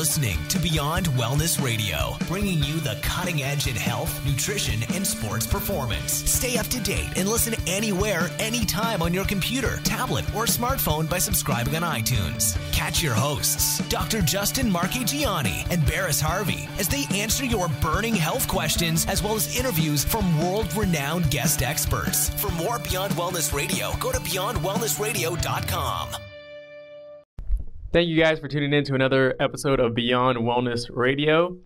listening to Beyond Wellness Radio, bringing you the cutting edge in health, nutrition, and sports performance. Stay up to date and listen anywhere, anytime on your computer, tablet, or smartphone by subscribing on iTunes. Catch your hosts, Dr. Justin Gianni and Barris Harvey, as they answer your burning health questions as well as interviews from world-renowned guest experts. For more Beyond Wellness Radio, go to beyondwellnessradio.com. Thank you guys for tuning in to another episode of Beyond Wellness Radio.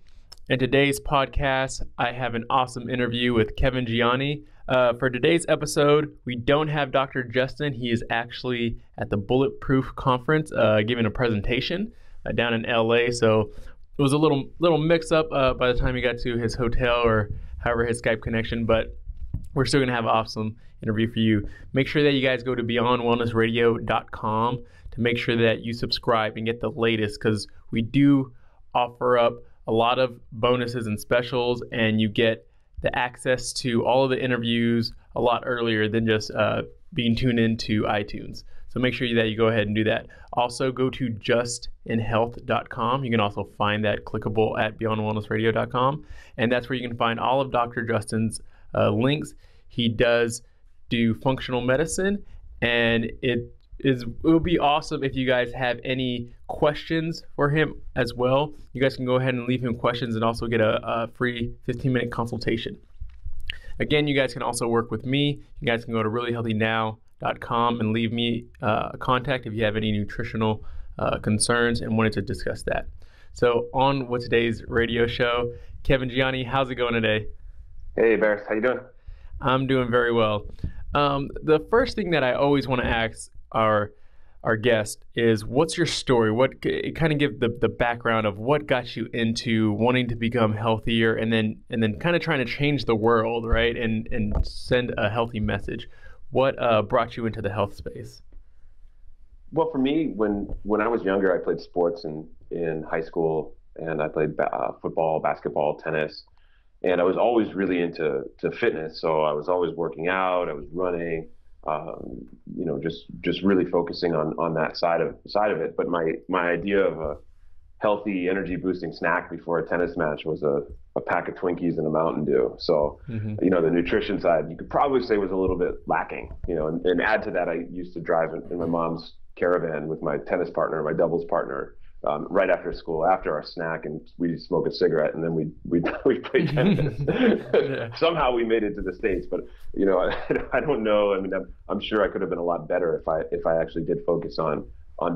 In today's podcast, I have an awesome interview with Gianni. For today's episode, we don't have Dr. Justin. He is actually at the Bulletproof Conference giving a presentation down in LA. So it was a little mix-up by the time he got to his hotel or however his Skype connection, but we're still going to have an awesome interview for you. Make sure that you guys go to beyondwellnessradio.com to make sure that you subscribe and get the latest, because we do offer up a lot of bonuses and specials, and you get the access to all of the interviews a lot earlier than just being tuned into iTunes. So make sure that you go ahead and do that. Also, go to justinhealth.com. You can also find that clickable at beyondwellnessradio.com, and that's where you can find all of Dr. Justin's links. He does do functional medicine, and it will be awesome if you guys have any questions for him as well. You guys can go ahead and leave him questions and also get a free 15-minute consultation. Again, you guys can also work with me. You guys can go to reallyhealthynow.com and leave me a contact if you have any nutritional concerns and wanted to discuss that. So on with today's radio show, Gianni, how's it going today? Hey, Barris, how you doing? I'm doing very well. The first thing that I always want to ask our guest is, what's your story? What kind of give the background of what got you into wanting to become healthier and then kind of trying to change the world, right? And send a healthy message. What brought you into the health space? Well, for me, when I was younger, I played sports in high school, and I played football, basketball, tennis, and I was always really into fitness. So I was always working out. I was running. Just really focusing on that side of it. But my idea of a healthy energy boosting snack before a tennis match was a pack of Twinkies and a Mountain Dew. So, the nutrition side, you could probably say, was a little bit lacking, and add to that, I used to drive in my mom's Caravan with my tennis partner, my doubles partner, right after school, after our snack, and we'd smoke a cigarette, and then we'd play tennis. Yeah. Somehow we made it to the States, but I don't know. I mean, I'm sure I could have been a lot better if I actually did focus on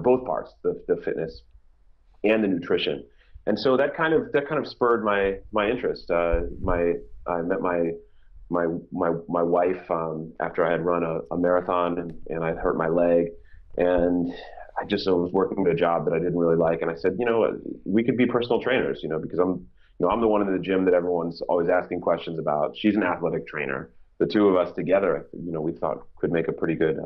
both parts, the fitness and the nutrition. And so that kind of spurred my interest. I met my wife after I had run a marathon and I'd hurt my leg, and I was working at a job that I didn't really like, and I said, we could be personal trainers, because I'm the one in the gym that everyone's always asking questions about. She's an athletic trainer. The two of us together, we thought could make a pretty good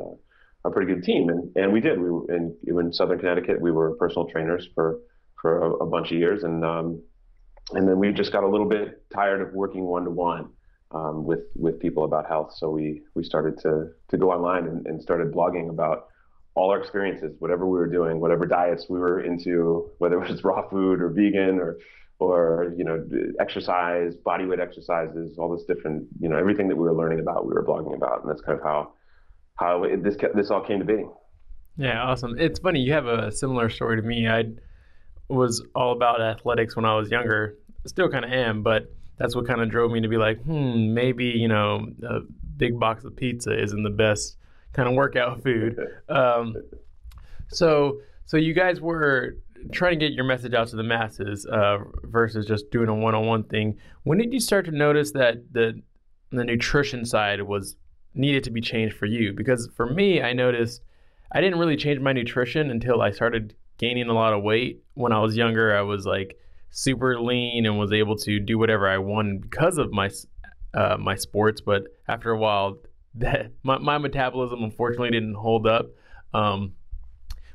team, and we did. We were in Southern Connecticut. We were personal trainers for a bunch of years, and then we just got a little bit tired of working one-to-one with people about health. So we started to go online and started blogging about all our experiences, whatever we were doing, whatever diets we were into, whether it was raw food or vegan or exercise, body weight exercises, all this different, everything that we were learning about, we were blogging about, and that's kind of how this all came to be. Yeah, awesome. It's funny, you have a similar story to me. I was all about athletics when I was younger, still kind of am, but that's what kind of drove me to be like, maybe a big box of pizza isn't the best kind of workout food. So you guys were trying to get your message out to the masses versus just doing a one-on-one thing. When did you start to notice that the nutrition side needed to be changed for you? Because for me, I noticed I didn't really change my nutrition until I started gaining a lot of weight. When I was younger, I was like super lean and was able to do whatever I wanted because of my sports. But after a while, my metabolism unfortunately didn't hold up.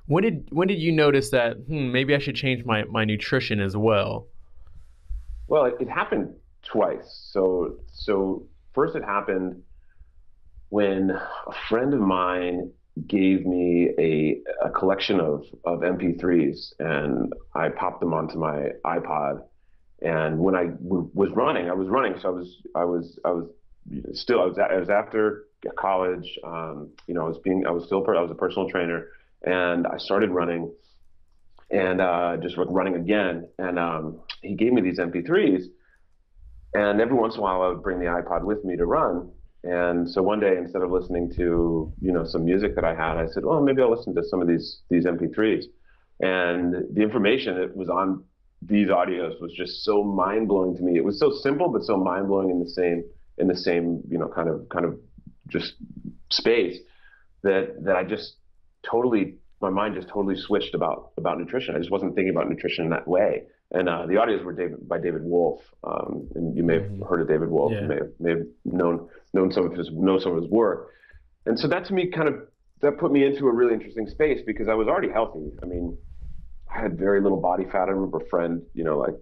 When did you notice that maybe I should change my nutrition as well? Well, it happened twice. So first it happened when a friend of mine gave me a collection of MP3s, and I popped them onto my iPod. And when I was running, So I was after college. I was a personal trainer, and I started running, and just running again. And he gave me these MP3s, and every once in a while I would bring the iPod with me to run. And so one day, instead of listening to some music that I had, I said, well, maybe I'll listen to some of these MP3s. And the information that was on these audios was just so mind blowing to me. It was so simple, but so mind blowing in the same kind of just space that I just totally, my mind just totally switched about nutrition. I just wasn't thinking about nutrition in that way. And the audios were by David Wolfe, and you may have heard of David Wolfe. Yeah. You may have known some of his work. And so that, to me, that put me into a really interesting space, because I was already healthy. I mean, I had very little body fat. I remember a friend, like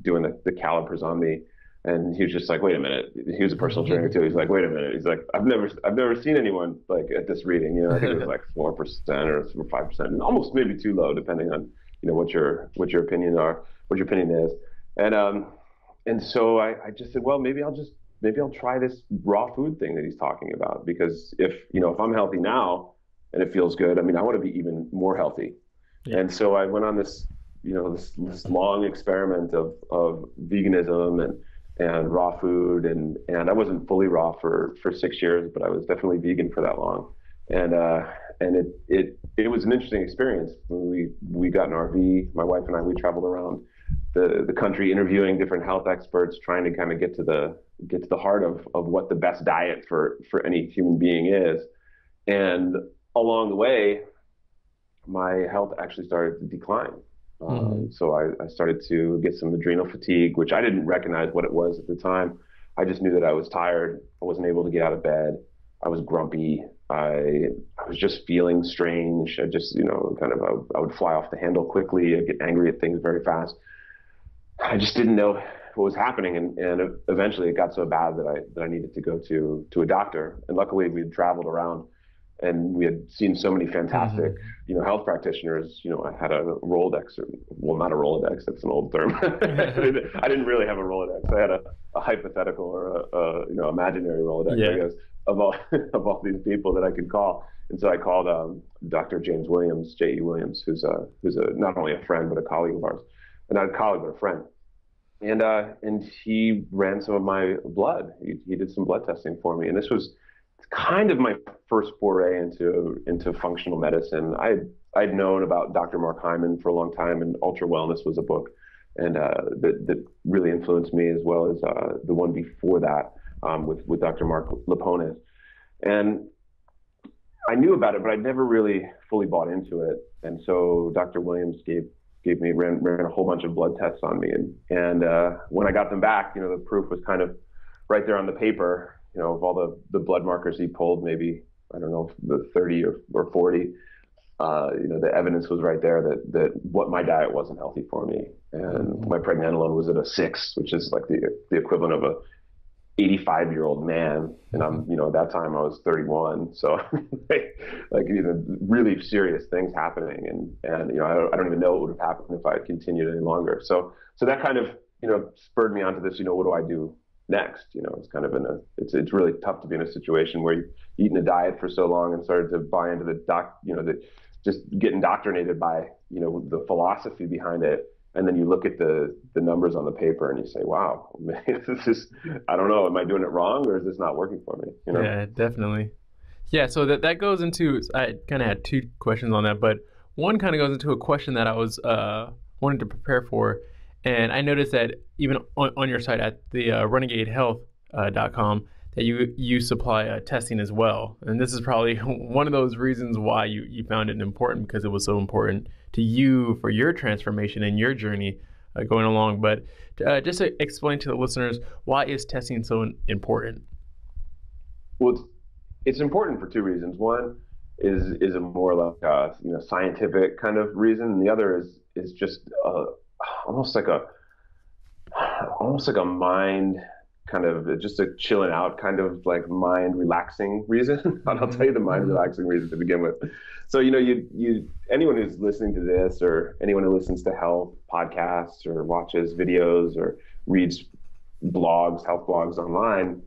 doing the calipers on me, and he was just like, wait a minute. He was a personal trainer too. He's like, wait a minute. He's like, I've never seen anyone like at this reading. I think it was like 4% or 5%, and almost maybe too low, depending on what your opinion is. And so I just said, well, maybe I'll try this raw food thing that he's talking about, because if I'm healthy now and it feels good, I mean, I want to be even more healthy. Yeah. And so I went on this long experiment of veganism and raw food, and I wasn't fully raw for 6 years, but I was definitely vegan for that long. And it was an interesting experience. We got an RV, my wife and I, we traveled around the country interviewing different health experts, trying to kind of get to the heart of what the best diet for any human being is. And along the way, my health actually started to decline. So I started to get some adrenal fatigue, which I didn't recognize what it was at the time. I just knew that I was tired. I wasn't able to get out of bed. I was grumpy. I was just feeling strange. I just, I would fly off the handle quickly. I'd get angry at things very fast. I just didn't know what was happening. And eventually it got so bad that I needed to go to a doctor. And luckily we had traveled around, and we had seen so many fantastic, health practitioners. I had a Rolodex, well, not a Rolodex, that's an old term. I didn't really have a Rolodex. I had a hypothetical or a imaginary Rolodex, I guess, of all these people that I could call. And so I called Dr. James Williams, J.E. Williams, who's not only a friend but a colleague of ours, and not a colleague but a friend. And he ran some of my blood. He did some blood testing for me, and this was kind of my first foray into functional medicine. I'd known about Dr. Mark Hyman for a long time, and Ultra Wellness was a book and that really influenced me, as well as the one before that with Dr. Mark Laponis. And I knew about it, but I'd never really fully bought into it. And so Dr. Williams ran a whole bunch of blood tests on me, and when I got them back, the proof was kind of right there on the paper. Of all the blood markers he pulled, maybe, I don't know, the 30 or 40, the evidence was right there that what my diet wasn't healthy for me. And my pregnenolone was at a 6, which is like the equivalent of a 85-year-old man. And I'm, at that time I was 31. So really serious things happening. And I don't even know what would have happened if I had continued any longer. So that kind of, spurred me onto this, what do I do next? It's kind of it's really tough to be in a situation where you've eaten a diet for so long and started to buy into just get indoctrinated by, the philosophy behind it. And then you look at the numbers on the paper and you say, wow, man, I don't know, am I doing it wrong, or is this not working for me? Yeah, definitely. Yeah. So that goes into, I kind of had 2 questions on that, but one kind of goes into a question that I was wanted to prepare for. And I noticed that even on your site at the renegadehealth.com that you supply testing as well. And this is probably one of those reasons why you found it important, because it was so important to you for your transformation and your journey going along. But just to explain to the listeners, why is testing so important? Well, it's important for 2 reasons. One is a more like scientific kind of reason, and the other is just almost like a mind kind of just a chilling out kind of like mind relaxing reason. And I'll tell you the mind relaxing reason to begin with. So, you anyone who's listening to this, or anyone who listens to health podcasts or watches videos or reads blogs, health blogs online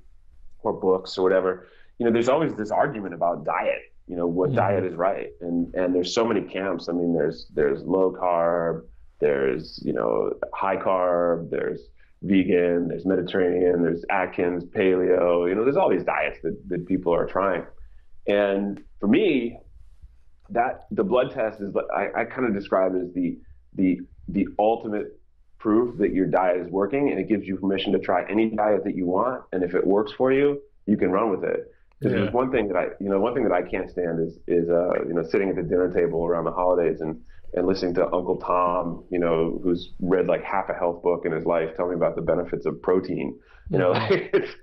or books or whatever, there's always this argument about diet, what diet is right. And there's so many camps. I mean, there's low carb, there's, high carb, there's vegan, there's Mediterranean, there's Atkins, paleo, there's all these diets that people are trying. And for me, that the blood test is, I kind of describe it as the ultimate proof that your diet is working, and it gives you permission to try any diet that you want. And if it works for you, you can run with it. Because there's one thing that I can't stand is sitting at the dinner table around the holidays and listening to Uncle Tom, who's read like half a health book in his life, tell me about the benefits of protein. It's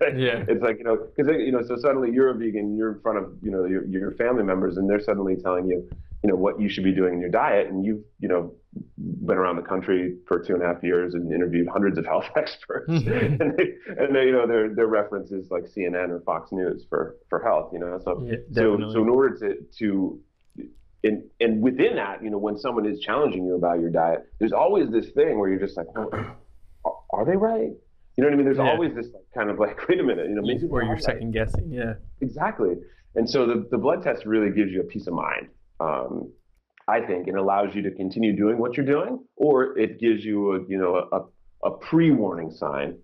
like, because so suddenly you're a vegan, you're in front of your family members, and they're suddenly telling you, what you should be doing in your diet, and you've been around the country for 2.5 years and interviewed hundreds of health experts, and their reference is like CNN or Fox News for health, so in order to and within that, when someone is challenging you about your diet, there's always this thing where you're just like, well, are they right? You know what I mean? There's always this kind of like, wait a minute, maybe where you're second guessing. Yeah, exactly. And so the blood test really gives you a peace of mind. I think it allows you to continue doing what you're doing, or it gives you a pre-warning sign.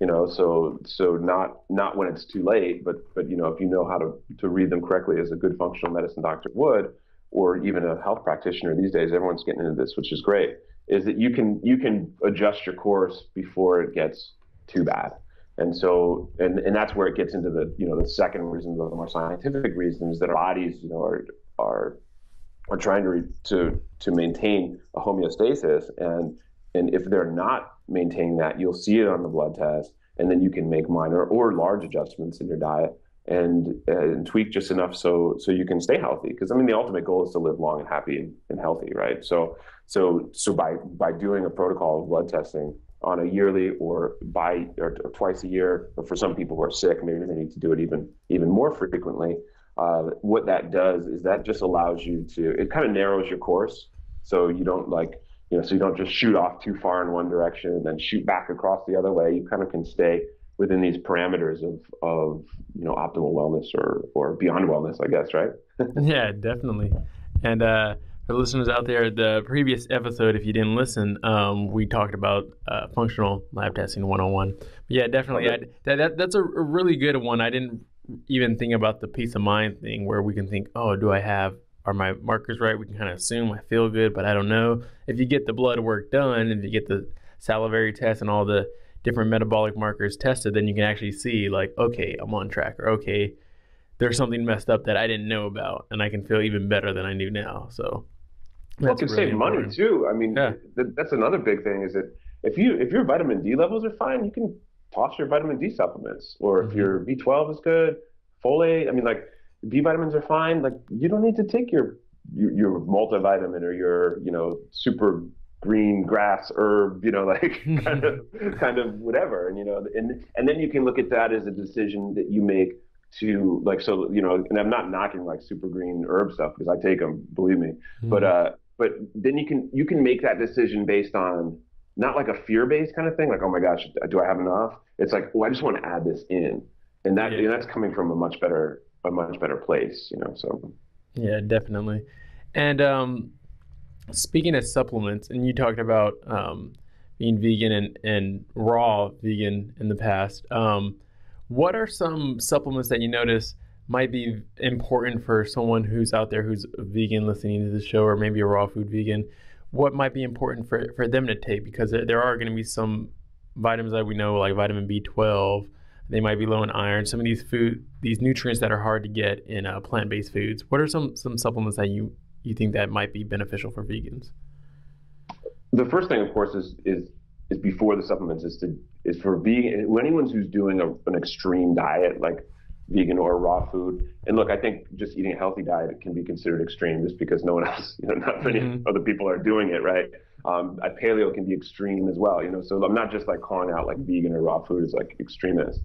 So not when it's too late, but if you know how to read them correctly, as a good functional medicine doctor would, or even a health practitioner these days, everyone's getting into this, which is great, is that you can adjust your course before it gets too bad. And so, and that's where it gets into the second reason, the more scientific reasons, that our bodies, are trying to maintain a homeostasis. And if they're not maintaining that, you'll see it on the blood test, and then you can make minor or large adjustments in your diet and tweak just enough so you can stay healthy. Because I mean, the ultimate goal is to live long and happy and healthy, right? So by doing a protocol of blood testing on a yearly or twice a year, or for some people who are sick, maybe they need to do it even more frequently. What that does is that just allows you it kind of narrows your course, so you don't so you don't just shoot off too far in one direction and then shoot back across the other way. You kind of can stay within these parameters of optimal wellness or beyond wellness, I guess, right? Yeah, definitely. And for listeners out there, the previous episode, if you didn't listen, we talked about functional lab testing 101. But yeah, definitely. Okay. That's a really good one. I didn't even think about the peace of mind thing, where we can think, oh, are my markers right? We can kind of assume I feel good, but I don't know. If you get the blood work done, and if you get the salivary test and all the different metabolic markers tested, then you can actually see like, okay, I'm on track, or okay, there's something messed up that I didn't know about, and I can feel even better than I do now. So it can save money too. I mean, that's another big thing, is that if your vitamin D levels are fine, you can toss your vitamin D supplements, or if your B12 is good, folate. I mean, like, B vitamins are fine. Like, you don't need to take your multivitamin or your super green grass herb, kind of whatever, and then you can look at that as a decision that you make to, like, so and I'm not knocking like super green herb stuff, because I take them, believe me, but then you can make that decision based on not like a fear-based kind of thing, like, oh my gosh, do I have enough? It's like, I just want to add this in, and that's coming from a much better place, so. Yeah, definitely. And speaking of supplements, and you talked about being vegan and raw vegan in the past, what are some supplements that you notice might be important for someone who's out there who's a vegan listening to the show, or maybe a raw food vegan? What might be important for them to take? Because there are going to be some vitamins that we know, like vitamin B12, they might be low in iron, some of these nutrients that are hard to get in plant-based foods. What are some supplements that you think that might be beneficial for vegans? The first thing, of course, is before the supplements is for vegan. Anyone who's doing an extreme diet, like vegan or raw food. And look, I think just eating a healthy diet can be considered extreme, just because no one else, not many other people are doing it, right? Paleo can be extreme as well, so I'm not just like calling out like vegan or raw food as like extremist.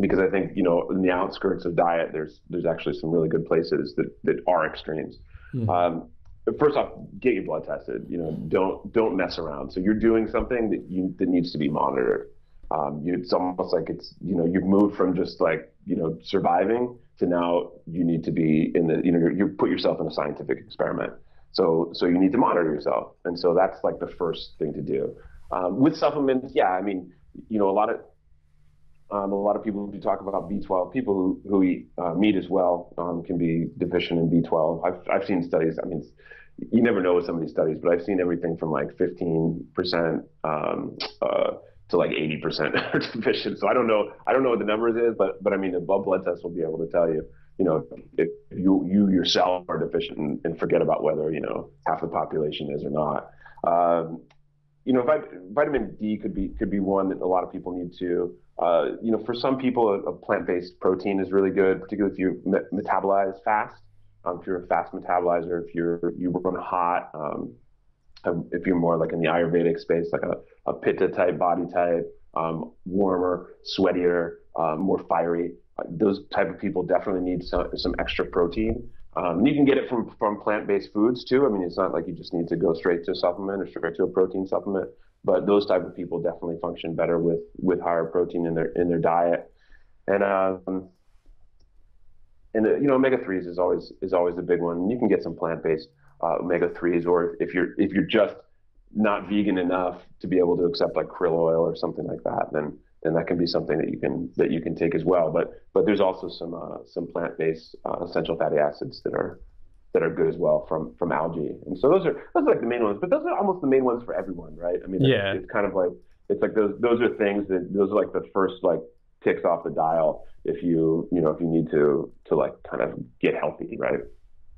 Because I think, in the outskirts of diet, there's actually some really good places that are extremes. First off, get your blood tested. Don't mess around. So you're doing something that needs to be monitored. It's almost like you've moved from just like surviving to now you need to be in the you put yourself in a scientific experiment. So you need to monitor yourself, and so that's like the first thing to do. With supplements, yeah, I mean, a lot of people who talk about B12, people who eat meat as well can be deficient in B12. I've seen studies. I mean, you never know with some of these studies, but I've seen everything from like 15% to like 80% are deficient. So I don't know what the numbers is, but I mean, the blood test will be able to tell you, if you yourself are deficient, and forget about whether half the population is or not. Vitamin D could be one that a lot of people need to. For some people, a plant-based protein is really good, particularly if you metabolize fast. If you're a fast metabolizer, if you run hot, if you're more like in the Ayurvedic space, like a Pitta type body type, warmer, sweatier, more fiery. Those type of people definitely need some extra protein. You can get it from plant-based foods too. I mean, it's not like you just need to go straight to a supplement or straight to a protein supplement, but those type of people definitely function better with higher protein in their diet. And omega-3s is always a big one. You can get some plant-based omega-3s, or if you're just not vegan enough to be able to accept like krill oil or something like that, then that can be something that you can take as well. But there's also some plant-based essential fatty acids that are good as well from algae. And so those are like the main ones, but those are almost the main ones for everyone, right? I mean, yeah. It's kind of like, it's like those are things those are like the first like ticks off the dial if you need to like kind of get healthy, right?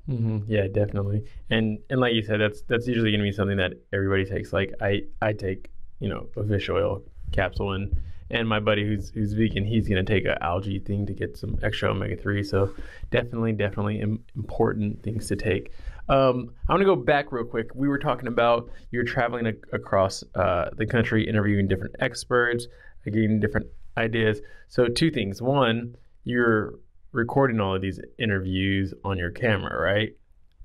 Mm-hmm. Yeah, definitely. And like you said, that's usually going to be something that everybody takes. Like I take, a fish oil capsule, and my buddy who's vegan, he's going to take an algae thing to get some extra omega-3. So definitely important things to take. I want to go back real quick. We were talking about you're traveling across the country, interviewing different experts, getting different ideas. So two things. One, you're recording all of these interviews on your camera, right?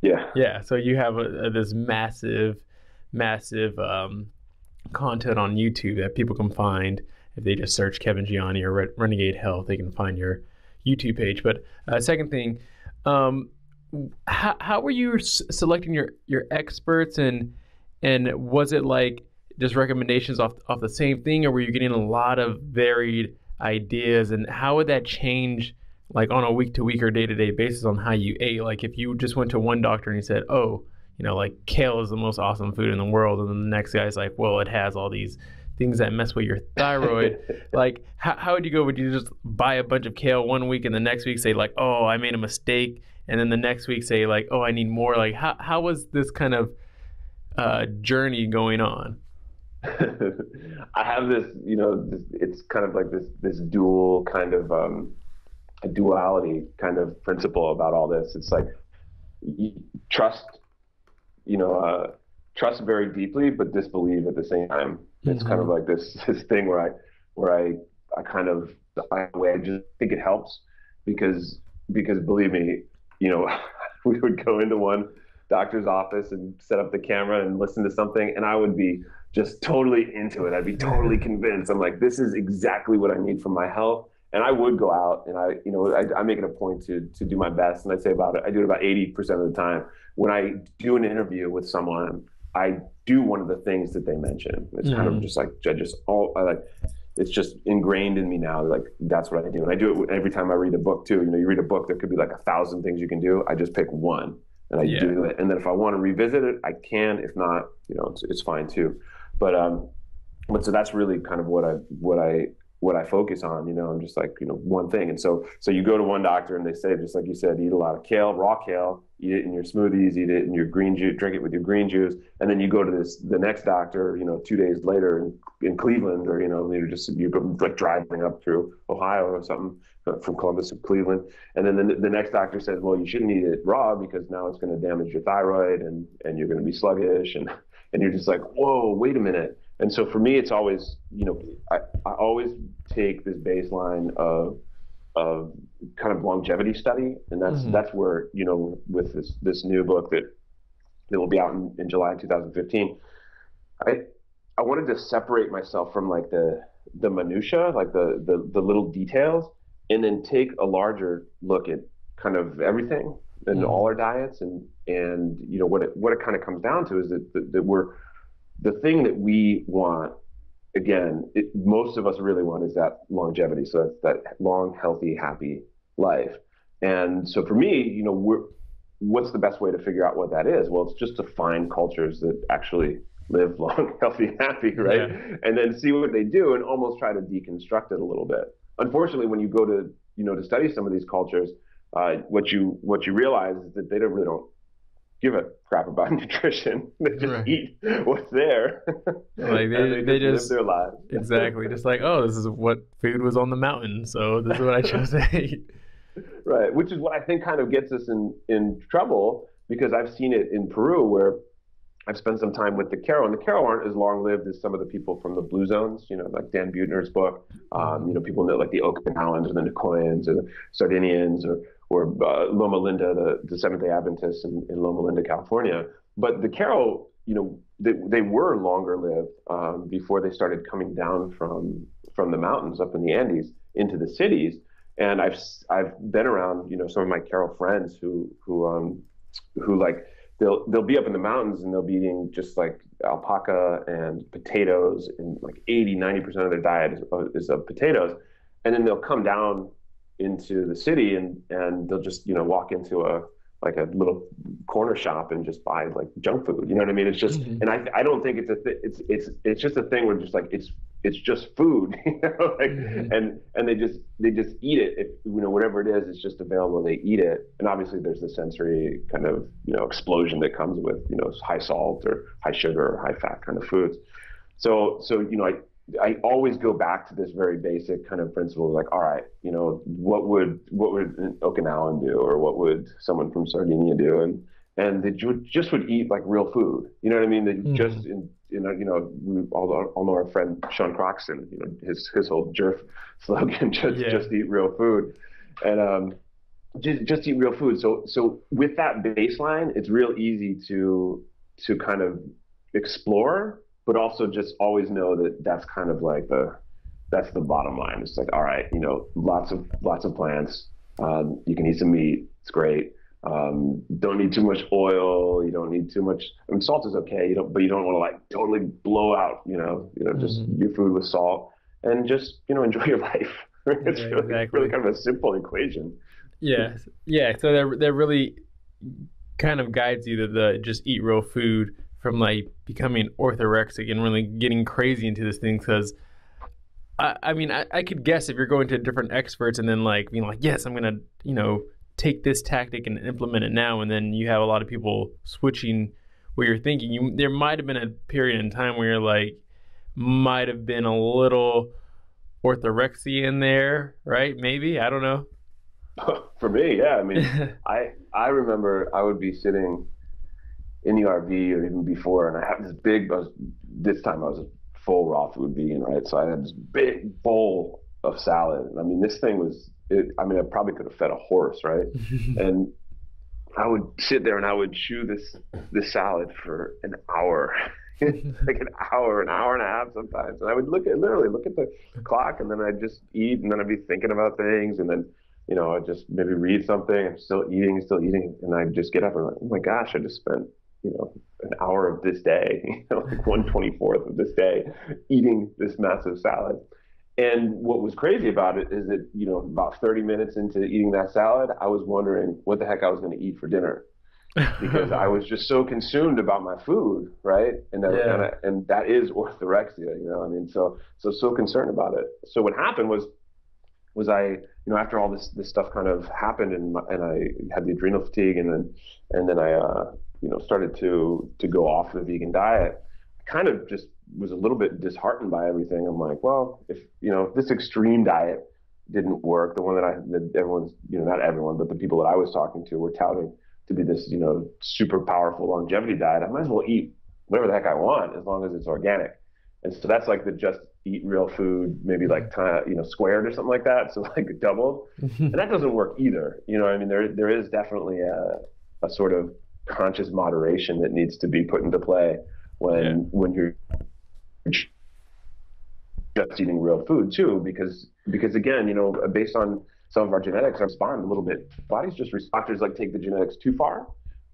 Yeah. Yeah. So you have this massive content on YouTube that people can find. If they just search Kevin Gianni or Renegade Health, they can find your YouTube page. But second thing, how were you selecting your experts, and was it like just recommendations off the same thing, or were you getting a lot of varied ideas? And how would that change, like on a week-to-week or day-to-day basis, on how you ate? Like if you just went to one doctor and he said, oh, like kale is the most awesome food in the world, and then the next guy's like, well, it has all these things that mess with your thyroid. Like how would you go? Would you just buy a bunch of kale one week and the next week say like, oh, I made a mistake, and then the next week say like, oh, I need more? Like how was this kind of journey going on? I have this, it's kind of like this dual kind of a duality kind of principle about all this. It's like trust very deeply, but disbelieve at the same time. It's kind of like this thing where I kind of, I just think it helps because believe me, we would go into one doctor's office and set up the camera and listen to something, and I would be just totally into it. I'd be totally convinced. I'm like, this is exactly what I need for my health. And I would go out and I make it a point to do my best. And I do it about 80% of the time. When I do an interview with someone, I do one of the things that they mention. It's kind of just like, it's just ingrained in me now. Like, that's what I do. And I do it every time I read a book too. You read a book, there could be like 1,000 things you can do. I just pick one and I do it. And then if I want to revisit it, I can. If not, it's fine too. But so that's really kind of what I focus on, I'm just like, one thing. And so you go to one doctor and they say, just like you said, eat a lot of kale, raw kale, eat it in your smoothies, eat it in your green juice, drink it with your green juice. And then you go to the next doctor, 2 days later in Cleveland, or, you're like driving up through Ohio or something, from Columbus to Cleveland. And then the next doctor says, well, you shouldn't eat it raw because now it's going to damage your thyroid and you're going to be sluggish. And and you're just like, whoa, wait a minute. And so for me, it's always, I always take this baseline of kind of longevity study, and that's where, with this new book that will be out in July 2015, I wanted to separate myself from like the minutia, like the little details, and then take a larger look at kind of everything and all our diets, and what it kind of comes down to is that we're the thing that we want. Again, most of us really want is that longevity. So that's that long, healthy, happy life. And so for me, what's the best way to figure out what that is? Well, it's just to find cultures that actually live long, healthy, happy, right? Yeah. And then see what they do and almost try to deconstruct it a little bit. Unfortunately, when you go to, to study some of these cultures, what you realize is that they really don't give a crap about nutrition. They just eat what's there. Like they just live their lives. Exactly. Just like, oh, this is what food was on the mountain, so this is what I chose to eat. Right. Which is what I think kind of gets us in trouble, because I've seen it in Peru, where I've spent some time with the Q'ero, and the Q'ero aren't as long-lived as some of the people from the Blue Zones, like Dan Buettner's book. People know like the Okinawans or the Nicoyans or the Sardinians or Loma Linda, the Seventh-day Adventists in Loma Linda, California. But the Q'ero, they were longer-lived before they started coming down from the mountains up in the Andes into the cities. And I've been around, some of my Q'ero friends who like, they'll be up in the mountains and they'll be eating just like alpaca and potatoes, and like 80-90% of their diet is of potatoes. And then they'll come down into the city and they'll just, walk into a little corner shop and just buy like junk food. You know what I mean? It's just, and I don't think it's just a thing where just like, it's just food, and they just eat it. If, whatever it is, it's just available. They eat it. And obviously there's the sensory kind of, explosion that comes with, high salt or high sugar or high fat kind of foods. So, I always go back to this very basic kind of principle, like, all right, what would an Okinawan do, or what would someone from Sardinia do? And they just would eat like real food. You know what I mean? They just, we all know our friend Sean Croxton, his whole JERF slogan, just eat real food. And just eat real food. So with that baseline, it's real easy to kind of explore, but also just always know that that's kind of like that's the bottom line. It's like, all right, lots of plants. You can eat some meat. It's great. Don't need too much oil. You don't need too much. I mean, salt is okay. But you don't want to like totally blow out. Just your food with salt, and just enjoy your life. It's really kind of a simple equation. Yeah. So that really kind of guides you to the just eat real food, from like becoming orthorexic and really getting crazy into this thing. Because I could guess if you're going to different experts and then like being like, yes, I'm gonna take this tactic and implement it now, and then you have a lot of people switching what you're thinking. There might have been a period in time where you're like, might have been a little orthorexia in there, right? Maybe, I don't know. For me, yeah. I mean, I remember I would be sitting in the RV or even before, and I had this time I was a full raw food vegan, right? So I had this big bowl of salad. And I mean, this thing I probably could have fed a horse, right? And I would sit there and I would chew this salad for an hour, like an hour and a half sometimes. And I would literally look at the clock, and then I'd just eat, and then I'd be thinking about things, and then I'd just maybe read something. I'm still eating, and I'd just get up and I'm like, oh my gosh, I just spent an hour of this day, like 1/24th of this day, eating this massive salad. And what was crazy about it is that, about 30 minutes into eating that salad, I was wondering what the heck I was going to eat for dinner, because I was just so consumed about my food, right? And that is orthorexia, so concerned about it. So what happened was I, after all this stuff kind of happened, and I had the adrenal fatigue, and then I started to go off the vegan diet, I kind of just was a little bit disheartened by everything. I'm like, well, if this extreme diet didn't work, the one that everyone's, not everyone, but the people that I was talking to were touting to be this, super powerful longevity diet, I might as well eat whatever the heck I want as long as it's organic. And so that's like the just eat real food, maybe like squared or something like that. So like doubled, and that doesn't work either. I mean, there is definitely a sort of conscious moderation that needs to be put into play when you're just eating real food too, because again, based on some of our genetics, respond a little bit. Bodies just doctors like take the genetics too far.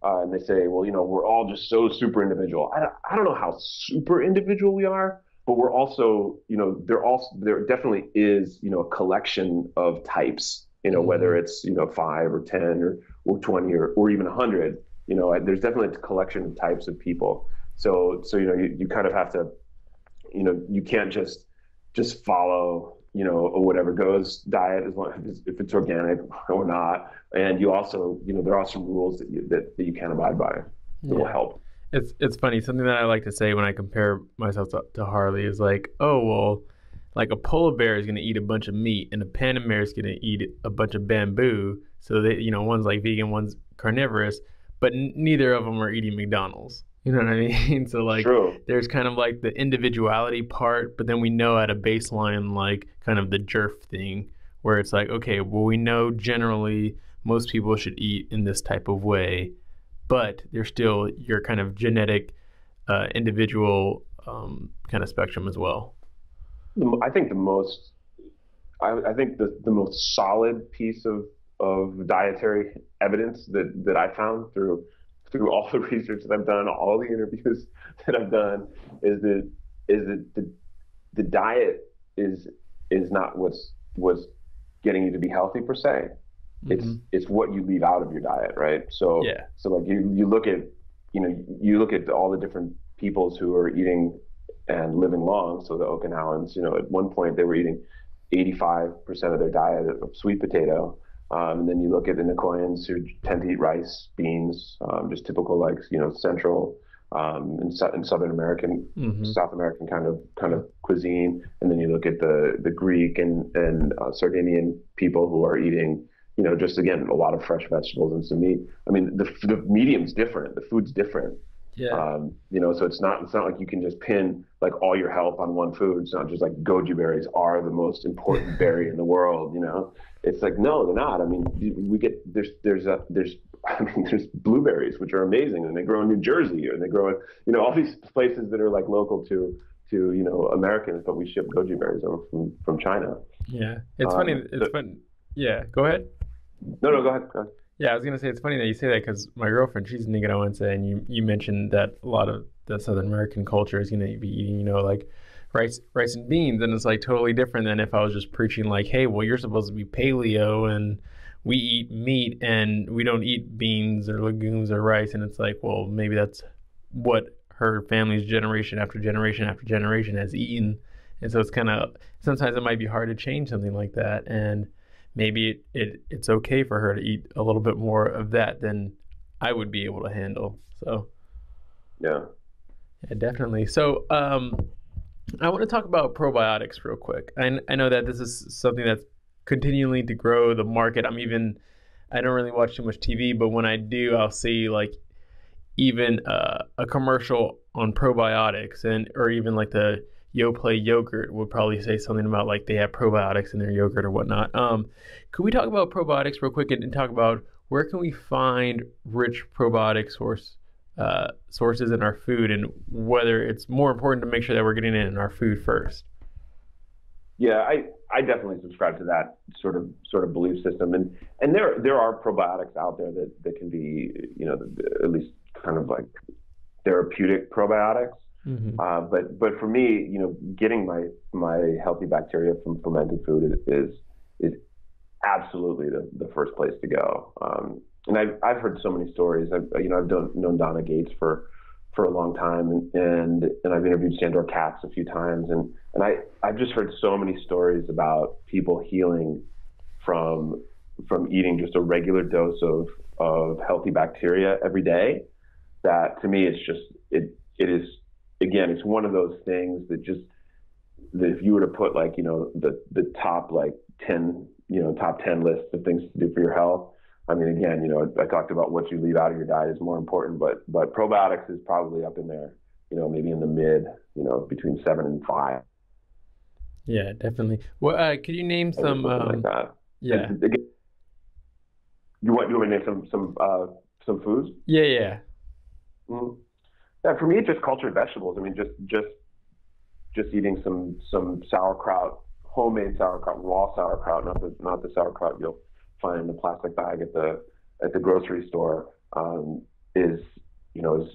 And they say, well, we're all just so super individual. I don't know how super individual we are, but we're also, there definitely is, a collection of types, whether it's, 5 or 10 or 20 or even 100, there's definitely a collection of types of people. So, you kind of have to, you can't just follow, a whatever goes diet as long as if it's organic or not. And you also, there are some rules that you can't abide by that will help. It's funny. Something that I like to say when I compare myself to Harley is like, oh, well, like a polar bear is going to eat a bunch of meat and a panda bear is going to eat a bunch of bamboo. So they, one's like vegan, one's carnivorous, but neither of them are eating McDonald's. You know what I mean? So like, True. There's kind of like the individuality part, but then we know at a baseline, like kind of the jerf thing, where it's like, okay, well, we know generally most people should eat in this type of way, but there's still your kind of genetic, individual kind of spectrum as well. I think the most solid piece of dietary evidence that I found through all the research that I've done, all the interviews that I've done, is that the diet is not what's getting you to be healthy per se. It's what you leave out of your diet, right? So like you look at all the different peoples who are eating and living long. So the Okinawans, at one point they were eating 85% of their diet of sweet potato. And then you look at the Nicoyans who tend to eat rice, beans, just typical like Central and Southern American, South American kind of cuisine. And then you look at the Greek and Sardinian people who are eating, just again a lot of fresh vegetables and some meat. I mean, the medium's different, the food's different. Yeah. So it's not like you can just pin like all your health on one food. It's not just like goji berries are the most important berry in the world. It's like, no, they're not. I mean, we get there's blueberries, which are amazing, and they grow in New Jersey, or they grow in all these places that are like local to Americans, but we ship goji berries over from China. Yeah, it's funny. It's fun. Yeah, go ahead. No, go ahead. Yeah, I was gonna say it's funny that you say that because my girlfriend, she's Nicaraguense, and you mentioned that a lot of the Southern American culture is gonna be eating, like rice and beans, and it's like totally different than if I was just preaching like, hey, well, you're supposed to be paleo and we eat meat and we don't eat beans or legumes or rice, and it's like, well, maybe that's what her family's generation after generation after generation has eaten, and so it's kind of sometimes it might be hard to change something like that, and maybe it's okay for her to eat a little bit more of that than I would be able to handle. So yeah, definitely. So I want to talk about probiotics real quick. I know that this is something that's continuing to grow the market. I don't really watch too much TV, but when I do, I'll see like even a commercial on probiotics, or even like the Yoplait yogurt would probably say something about like they have probiotics in their yogurt or whatnot. Could we talk about probiotics real quick and talk about where can we find rich probiotic sources in our food, and whether it's more important to make sure that we're getting it in our food first? Yeah, I definitely subscribe to that sort of belief system, and there are probiotics out there that can be at least kind of like therapeutic probiotics. But for me, getting my healthy bacteria from fermented food is absolutely the first place to go. And I've heard so many stories. I've known Donna Gates for a long time, and I've interviewed Sandor Katz a few times, and I've just heard so many stories about people healing from eating just a regular dose of healthy bacteria every day. That to me, it is, again, it's one of those things that if you were to put like the top like 10 lists of things to do for your health. I mean, again, I talked about what you leave out of your diet is more important, but probiotics is probably up in there maybe in the mid, between 7 and 5. Yeah, definitely. Well, could you name Or some? something like that. Yeah, And again, you want to name some foods? yeah, yeah. Mm. Yeah, for me, just cultured vegetables. I mean, just eating some sauerkraut, homemade sauerkraut, raw sauerkraut, not the sauerkraut you'll find in the plastic bag at the grocery store. Is you know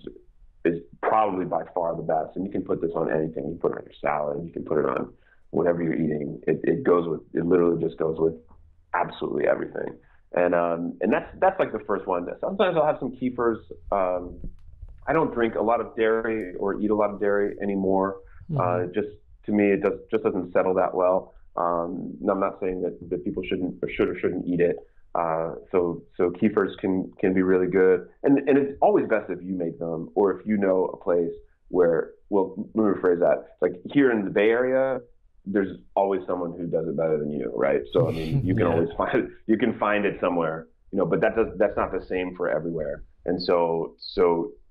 is probably by far the best. And you can put this on anything. You put it on your salad. You can put it on whatever you're eating. It literally just goes with absolutely everything. And that's like the first one. Sometimes I'll have some kefirs. I don't drink a lot of dairy or eat a lot of dairy anymore. Just to me, just doesn't settle that well. And I'm not saying that people should or shouldn't eat it. So kefirs can be really good, and it's always best if you make them, or if you know a place where. Well, let me rephrase that. Like here in the Bay Area, there's always someone who does it better than you, right? So I mean, you can Yeah. always find it somewhere, but that's not the same for everywhere. And so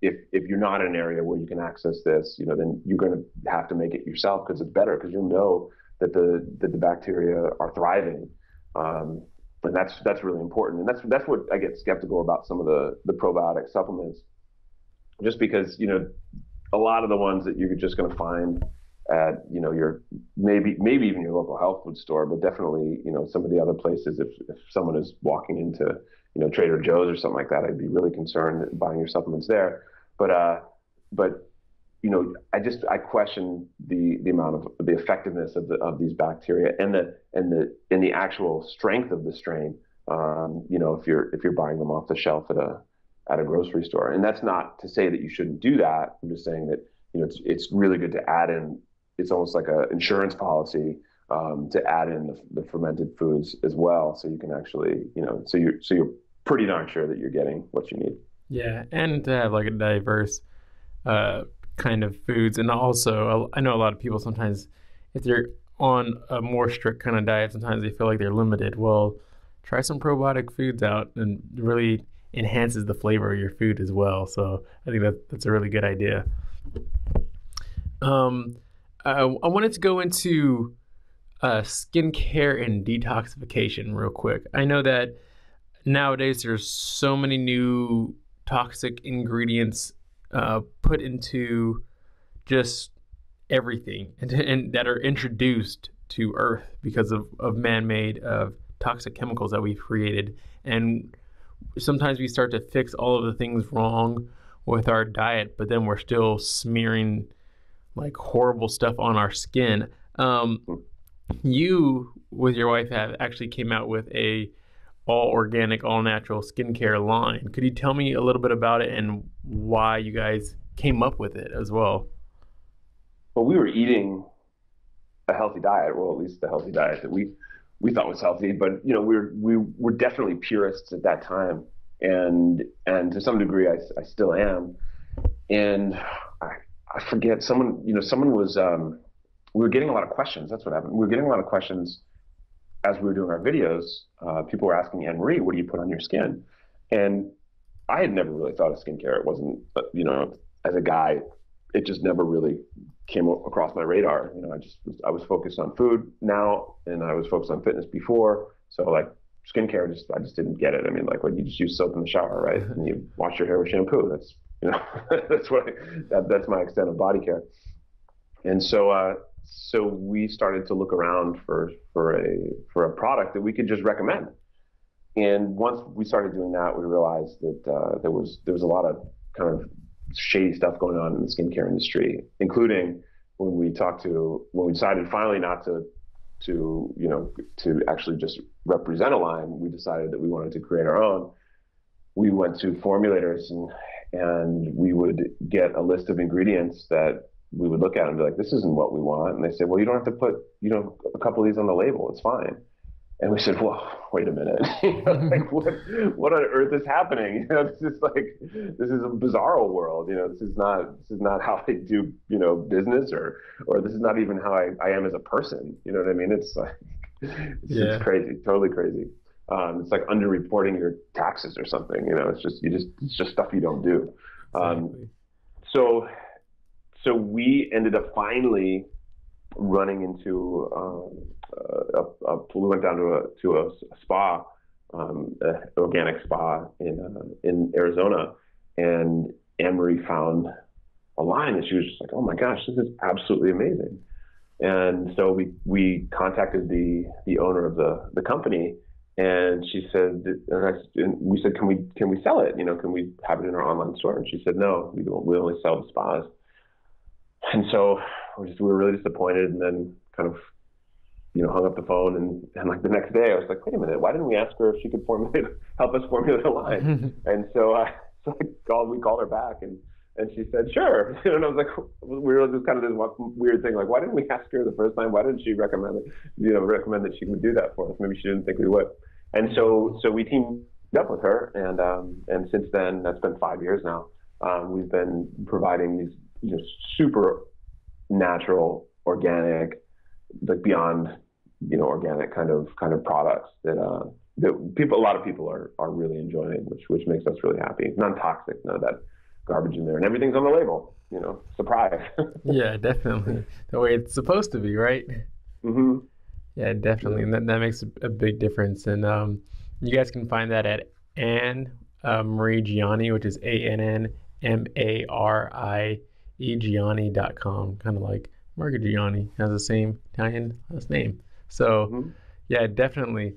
if you're not in an area where you can access this, then you're going to have to make it yourself because it's better because you'll know that the bacteria are thriving. And that's really important. And that's what I get skeptical about some of the probiotic supplements, just because a lot of the ones that you're just going to find at your maybe even your local health food store, but definitely some of the other places. If someone is walking into Trader Joe's or something like that, I'd be really concerned buying your supplements there. But I question the amount of the effectiveness of these bacteria and the actual strength of the strain. If you're buying them off the shelf at a grocery store, and that's not to say that you shouldn't do that. I'm just saying that it's really good to add in. It's almost like an insurance policy to add in the fermented foods as well, so you can actually so you're pretty darn sure that you're getting what you need. Yeah, and to have like a diverse kind of foods. And also, I know a lot of people sometimes, if they're on a more strict kind of diet, sometimes they feel like they're limited. Well, try some probiotic foods out, and it really enhances the flavor of your food as well. So I think that's a really good idea. I wanted to go into skincare and detoxification real quick. I know that nowadays there's so many new toxic ingredients put into just everything and that are introduced to Earth because of man-made toxic chemicals that we've created. And sometimes we start to fix all of the things wrong with our diet, but then we're still smearing like horrible stuff on our skin. You with your wife have actually came out with a all organic, all natural skincare line. Could you tell me a little bit about it and why you guys came up with it as well? Well, we were eating a healthy diet, well, at least the healthy diet that we thought was healthy, but we were definitely purists at that time, and to some degree, I still am. And I forget someone was we were getting a lot of questions. That's what happened. We were getting a lot of questions as we were doing our videos. People were asking, Anne Marie, what do you put on your skin? And I had never really thought of skincare. It wasn't, as a guy, it just never really came across my radar. I was focused on food now, and I was focused on fitness before. So like skincare, I just didn't get it. I mean, like when you just use soap in the shower, right? And you wash your hair with shampoo. That's that's my extent of body care. And so we started to look around for a product that we could just recommend. And once we started doing that, we realized that there was a lot of kind of shady stuff going on in the skincare industry, including when we decided finally not to actually just represent a line. We decided that we wanted to create our own. We went to formulators and we would get a list of ingredients that we would look at and be like, this isn't what we want. And they said, well, you don't have to put, a couple of these on the label. It's fine. And we said, well, wait a minute. Like what on earth is happening? This is a bizarre world. This is not how I do, business or this is not even how I am as a person. You know what I mean? It's like, it's crazy, totally crazy. It's like underreporting your taxes or something. It's just stuff you don't do. Exactly. so we ended up finally running into we went down to a spa, organic spa in Arizona, and Anne-Marie found a line, and she was just like, "Oh my gosh, this is absolutely amazing." And so we contacted the owner of the company, and she said, and we said, can we sell it? Can we have it in our online store? And she said, "No, we only sell the spas." And so we were really disappointed, and then kind of hung up the phone, and like the next day I was like, wait a minute, why didn't we ask her if she could help us formulate a line? And so we called her back, and she said, sure. And I was like, we were just kind of this weird thing, like, why didn't we ask her the first time? Why didn't she recommend that she would do that for us? Maybe she didn't think we would. And so we teamed up with her, and since then, that's been 5 years now. We've been providing these super natural, organic, like beyond organic kind of products that a lot of people are really enjoying, which makes us really happy. Non-toxic, none of that garbage in there, and everything's on the label. Surprise. Yeah, definitely the way it's supposed to be, right? Mm-hmm. Yeah, definitely, and that makes a big difference. And you guys can find that at Anne-Marie Gianni, which is ANNMARIE Gianni.com, kind of like Margaret Gianni has the same Italian last name. So yeah, definitely.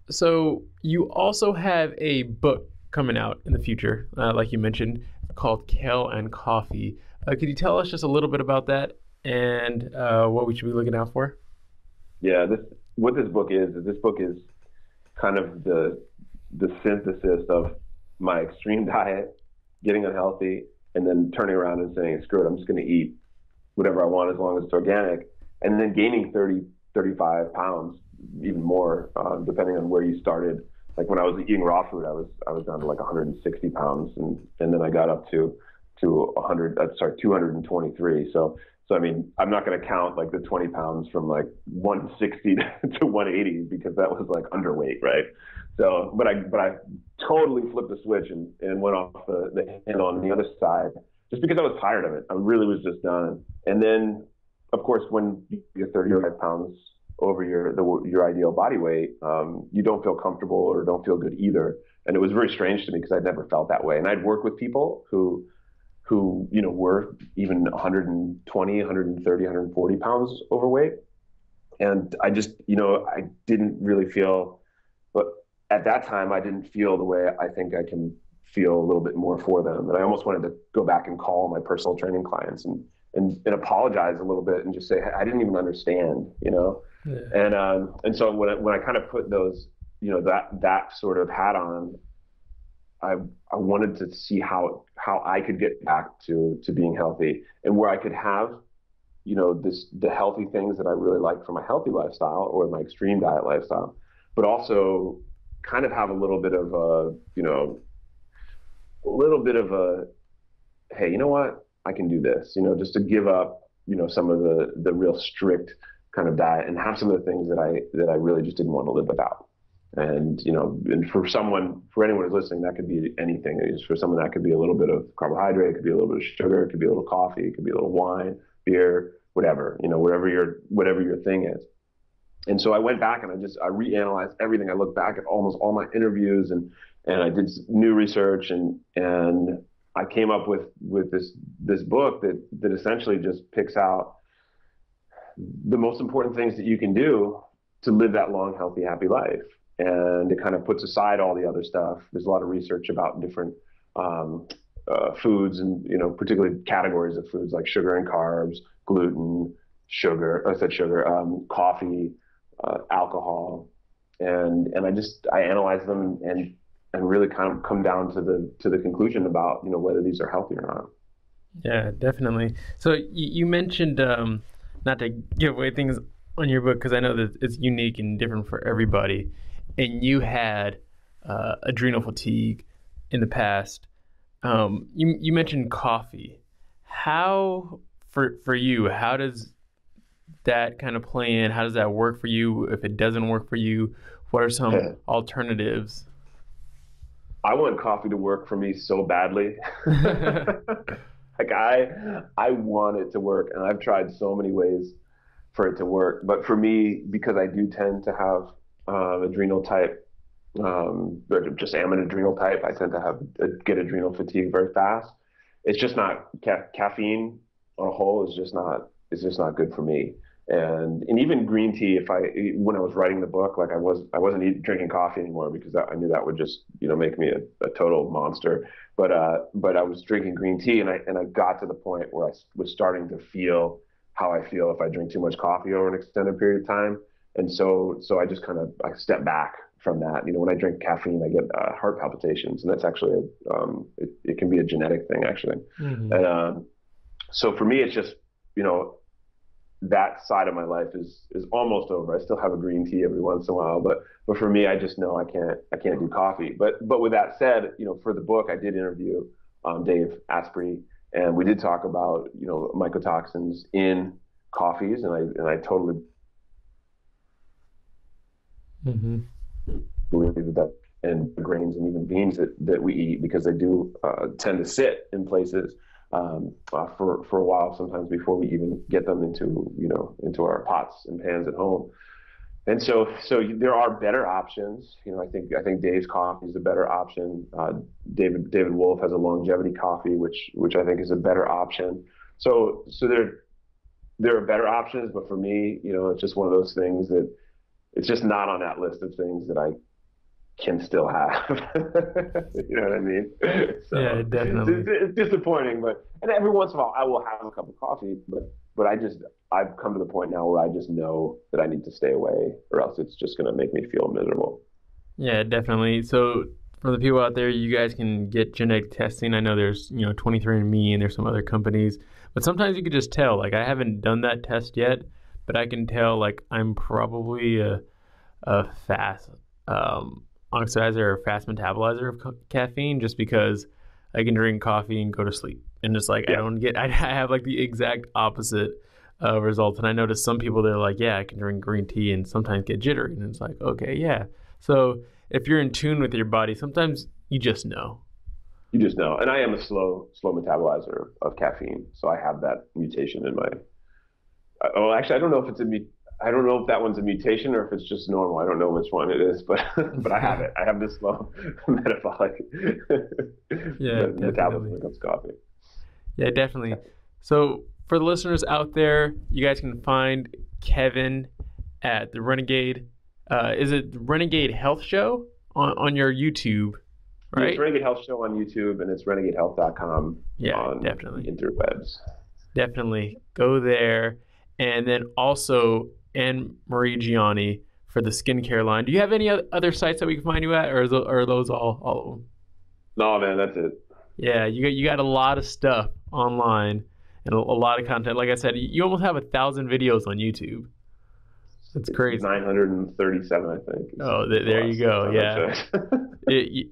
So you also have a book coming out in the future, like you mentioned, called Kale and Coffee. Could you tell us just a little bit about that and what we should be looking out for? Yeah, what this book is kind of the synthesis of my extreme diet, getting unhealthy, and then turning around and saying, screw it, I'm just going to eat whatever I want as long as it's organic, and then gaining 30, 35 pounds, even more, depending on where you started. Like when I was eating raw food, I was down to like 160 pounds, and then I got up to 223. So I mean, I'm not going to count like the 20 pounds from like 160 to 180 because that was like underweight, right? So, but I totally flipped the switch and went off the handle on the other side just because I was tired of it. I really was just done. And then, of course, when you're 35 pounds over your ideal body weight, you don't feel comfortable or don't feel good either. And it was very strange to me because I'd never felt that way. And I'd worked with people who were even 120, 130, 140 pounds overweight. And I just, I didn't really feel, but at that time, I didn't feel the way I think I can feel a little bit more for them. And I almost wanted to go back and call my personal training clients and apologize a little bit and just say, I didn't even understand, Yeah. And so when I kind of put those, that sort of hat on, I wanted to see how I could get back to being healthy and where I could have, the healthy things that I really like from my healthy lifestyle or my extreme diet lifestyle, but also kind of have a little bit of a, hey, you know what? I can do this, just to give up, some of the real strict kind of diet and have some of the things that I really just didn't want to live without. And, and for anyone who's listening, that could be anything. For someone, that could be a little bit of carbohydrate, it could be a little bit of sugar, it could be a little coffee, it could be a little wine, beer, whatever, whatever your thing is. And so I went back and I reanalyzed everything. I looked back at almost all my interviews and I did new research and I came up with this book that essentially just picks out the most important things that you can do to live that long, healthy, happy life. And it kind of puts aside all the other stuff. There's a lot of research about different foods and, particularly categories of foods like sugar and carbs, gluten, coffee, alcohol. And I analyze them and really kind of come down to the conclusion about, whether these are healthy or not. Yeah, definitely. So you mentioned, not to give away things on your book, because I know that it's unique and different for everybody. And you had adrenal fatigue in the past. You mentioned coffee. How, for you, how does that kind of play in? How does that work for you? If it doesn't work for you, what are some alternatives? I want coffee to work for me so badly. Like I want it to work, and I've tried so many ways for it to work. But for me, because I do tend to have adrenal type, or just am an adrenal type, I tend to get adrenal fatigue very fast. It's just not caffeine on a whole is just not good for me. And even green tea, when I was writing the book, like I wasn't drinking coffee anymore because I knew that would just make me a total monster. But I was drinking green tea, and I got to the point where I was starting to feel how I feel if I drink too much coffee over an extended period of time. And so I just I step back from that. When I drink caffeine, I get heart palpitations, and that's actually it can be a genetic thing actually. Mm-hmm. And so for me, it's just that side of my life is almost over. I still have a green tea every once in a while, but for me, I just know I can't do coffee. But with that said, for the book, I did interview Dave Asprey, and we did talk about mycotoxins in coffees, and I totally mm-hmm. believe that, and grains and even beans that we eat, because they do tend to sit in places for a while, sometimes before we even get them into our pots and pans at home. And so there are better options. I think Dave's coffee is a better option. David Wolf has a longevity coffee, which I think is a better option. So there are better options, but for me, it's just one of those things that it's just not on that list of things that I can still have. You know what I mean? So yeah, definitely. It's disappointing, and every once in a while I will have a cup of coffee, but I've come to the point now where I just know that I need to stay away, or else it's just going to make me feel miserable. Yeah, definitely. So for the people out there, you guys can get genetic testing. I know there's 23andMe and there's some other companies, but sometimes you can just tell. Like, I haven't done that test yet, but I can tell like I'm probably a fast oxidizer or fast metabolizer of caffeine, just because I can drink coffee and go to sleep, and just like I have like the exact opposite result. And I notice some people, they're like, yeah, I can drink green tea and sometimes get jittery, and it's like, okay, yeah. So if you're in tune with your body, sometimes you just know. And I am a slow metabolizer of caffeine, so I have that mutation in my. Oh, actually, I don't know if that one's a mutation or if it's just normal. I don't know which one it is, but I have it. I have this slow metabolic metabolism when it comes to coffee. Yeah, definitely. So for the listeners out there, you guys can find Kevin at the Renegade. Is it Renegade Health Show on your YouTube, right? Yeah, it's Renegade Health Show on YouTube, and it's renegadehealth.com on definitely. the interwebs. Definitely. Go there. And then also Anne-Marie Gianni for the skincare line. Do you have any other sites that we can find you at, or are those all of them? No, man, that's it. Yeah, you got a lot of stuff online and a lot of content. Like I said, you almost have 1,000 videos on YouTube. That's crazy. 937, I think. Oh, there you go. Yeah.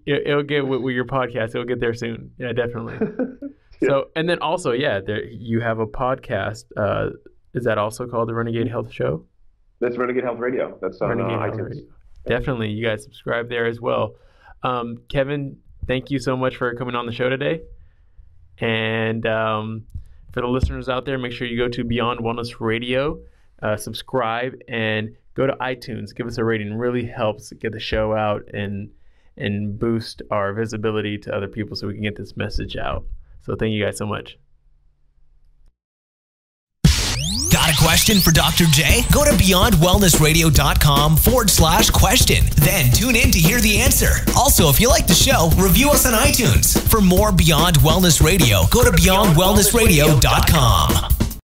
It'll get with your podcast. It'll get there soon. Yeah, definitely. Yeah. So, and then also, you have a podcast. Is that also called the Renegade Health Show? That's Renegade Health Radio. That's on iTunes. Radio. Definitely. You guys subscribe there as well. Kevin, thank you so much for coming on the show today. And for the listeners out there, make sure you go to Beyond Wellness Radio, subscribe, and go to iTunes. Give us a rating. It really helps get the show out and boost our visibility to other people so we can get this message out. So thank you guys so much. Got a question for Dr. J? Go to beyondwellnessradio.com/question. Then tune in to hear the answer. Also, if you like the show, review us on iTunes. For more Beyond Wellness Radio, go to beyondwellnessradio.com.